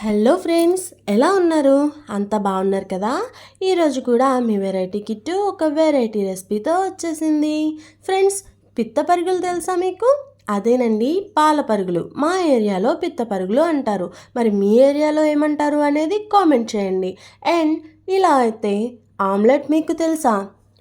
Hello friends, ఎలా ఉన్నారు? అంతా బాగున్నారు కదా? ఈరోజు కూడా మీ వెరైటీ కిట్టు ఒక వెరైటీ రెసిపీతో వచ్చేసింది. ఫ్రెండ్స్, పిత్త పరుగులు తెలుసా మీకు? అదేనండి, పాల పరుగులు. మా ఏరియాలో పిత్త పరుగులు అంటారు. మరి మీ ఏరియాలో ఏమంటారు అనేది కామెంట్ చేయండి. అండ్ ఇలా అయితే ఆమ్లెట్ మీకు తెలుసా?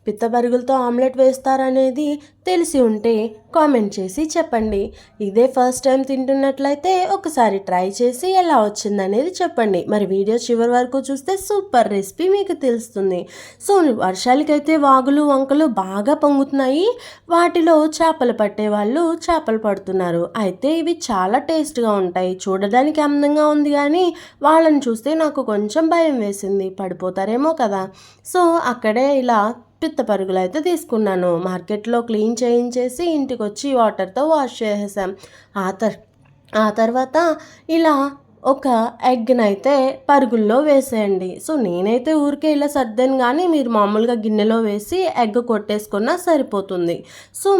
పిత్త పరుగులతో ఆమ్లెట్ వేస్తారనేది తెలిసి ఉంటే కామెంట్ చేసి చెప్పండి. ఇదే ఫస్ట్ టైం తింటున్నట్లయితే ఒకసారి ట్రై చేసి ఎలా వచ్చిందనేది చెప్పండి. మరి వీడియో చివరి వరకు చూస్తే సూపర్ రెసిపీ మీకు తెలుస్తుంది. సో వర్షాలకైతే వాగులు వంకలు బాగా పొంగుతున్నాయి. వాటిలో చేపలు పట్టే వాళ్ళు చేపలు పడుతున్నారు. అయితే ఇవి చాలా టేస్ట్గా ఉంటాయి. చూడడానికి అందంగా ఉంది, కానీ వాళ్ళని చూస్తే నాకు కొంచెం భయం వేసింది, పడిపోతారేమో కదా. సో అక్కడే ఇలా పిత్త పరుగులు అయితే తీసుకున్నాను. మార్కెట్లో క్లీన్ చేయించేసి ఇంటికి వచ్చి వాటర్తో వాష్ చేసేసాం. ఆ తర్వాత ఇలా ఒక ఎగ్నైతే పరుగుల్లో వేసేయండి. సో నేనైతే ఊరికే ఇలా సర్దాను, కానీ మీరు మామూలుగా గిన్నెలో వేసి ఎగ్ కొట్టేసుకున్నా సరిపోతుంది. సో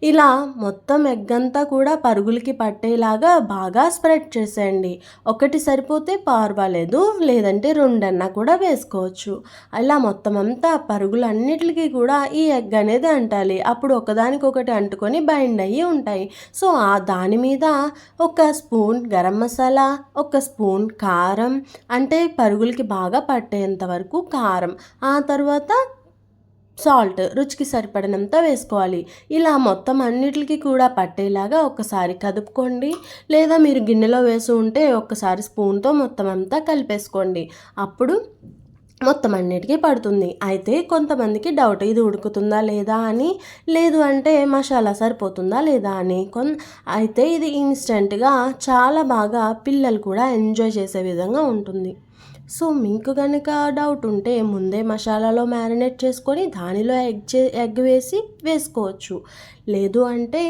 ఇలా మొత్తం ఎగ్ అంతా కూడా పరుగులకి పట్టేలాగా బాగా స్ప్రెడ్ చేసేయండి. ఒకటి సరిపోతే పర్వాలేదు, లేదంటే రెండన్నా కూడా వేసుకోవచ్చు. అలా మొత్తం అంతా పరుగులన్నిటికీ కూడా ఈ ఎగ్ అనేది అంటాలి. అప్పుడు ఒకదానికొకటి అంటుకొని బైండ్ అయ్యి ఉంటాయి. సో దాని మీద ఒక స్పూన్ గరం మసాలా, ఒక స్పూన్ కారం, అంటే పరుగులకి బాగా పట్టేంత వరకు కారం, ఆ తర్వాత సాల్ట్ రుచికి సరిపడినంత వేసుకోవాలి. ఇలా మొత్తం అన్నిటికీ కూడా పట్టేలాగా ఒకసారి కదుపుకోండి. లేదా మీరు గిన్నెలో వేసి ఉంటే ఒక్కసారి స్పూన్తో మొత్తం అంతా కలిపేసుకోండి. అప్పుడు మొత్తం అన్నిటికీ పడుతుంది. అయితే కొంతమందికి డౌట్, ఇది ఉడుకుతుందా లేదా అని, లేదు అంటే మసాలా సరిపోతుందా లేదా అని. అయితే ఇది ఇన్స్టెంట్గా చాలా బాగా పిల్లలు కూడా ఎంజాయ్ చేసే విధంగా ఉంటుంది. సో మీకు కనుక డౌట్ ఉంటే ముందే మసాలాలో మ్యారినేట్ చేసుకొని దానిలో ఎగ్ వేసుకోవచ్చు. లేదు అంటే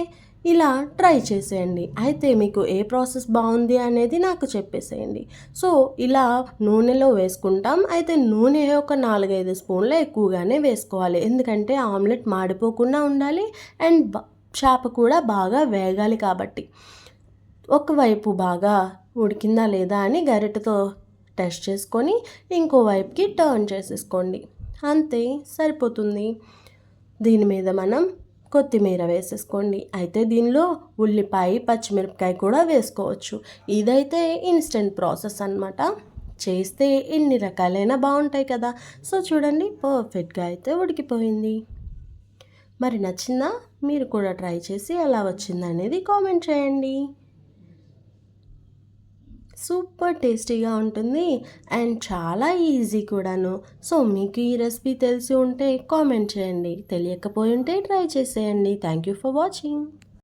ఇలా ట్రై చేసేయండి. అయితే మీకు ఏ ప్రాసెస్ బాగుంది అనేది నాకు చెప్పేసేయండి. సో ఇలా నూనెలో వేసుకుంటాం. అయితే నూనె ఒక 4-5 స్పూన్లు ఎక్కువగానే వేసుకోవాలి. ఎందుకంటే ఆమ్లెట్ మాడిపోకుండా ఉండాలి అండ్ చేప కూడా బాగా వేగాలి కాబట్టి. ఒకవైపు బాగా ఉడికిందా లేదా అని గరిటెతో టెస్ట్ చేసుకొని ఇంకోవైపుకి టర్న్ చేసేసుకోండి. అంతే, సరిపోతుంది. దీని మీద మనం కొత్తిమీర వేసేసుకోండి. అయితే దీనిలో ఉల్లిపాయ, పచ్చిమిరపకాయ కూడా వేసుకోవచ్చు. ఇదైతే ఇన్స్టెంట్ ప్రాసెస్ అన్నమాట. చేస్తే ఎన్ని రకాలైనా బాగుంటాయి కదా. సో చూడండి, పర్ఫెక్ట్గా అయితే ఉడికిపోయింది. మరి నచ్చిందా? మీరు కూడా ట్రై చేసి ఎలా వచ్చిందనేది కామెంట్ చేయండి. సూపర్ టేస్టీగా ఉంటుంది అండ్ చాలా ఈజీ కూడాను. సో మీకు ఈ రెసిపీ తెలిసి ఉంటే కామెంట్ చేయండి, తెలియకపోయి ఉంటే ట్రై చేసేయండి. Thank you for watching.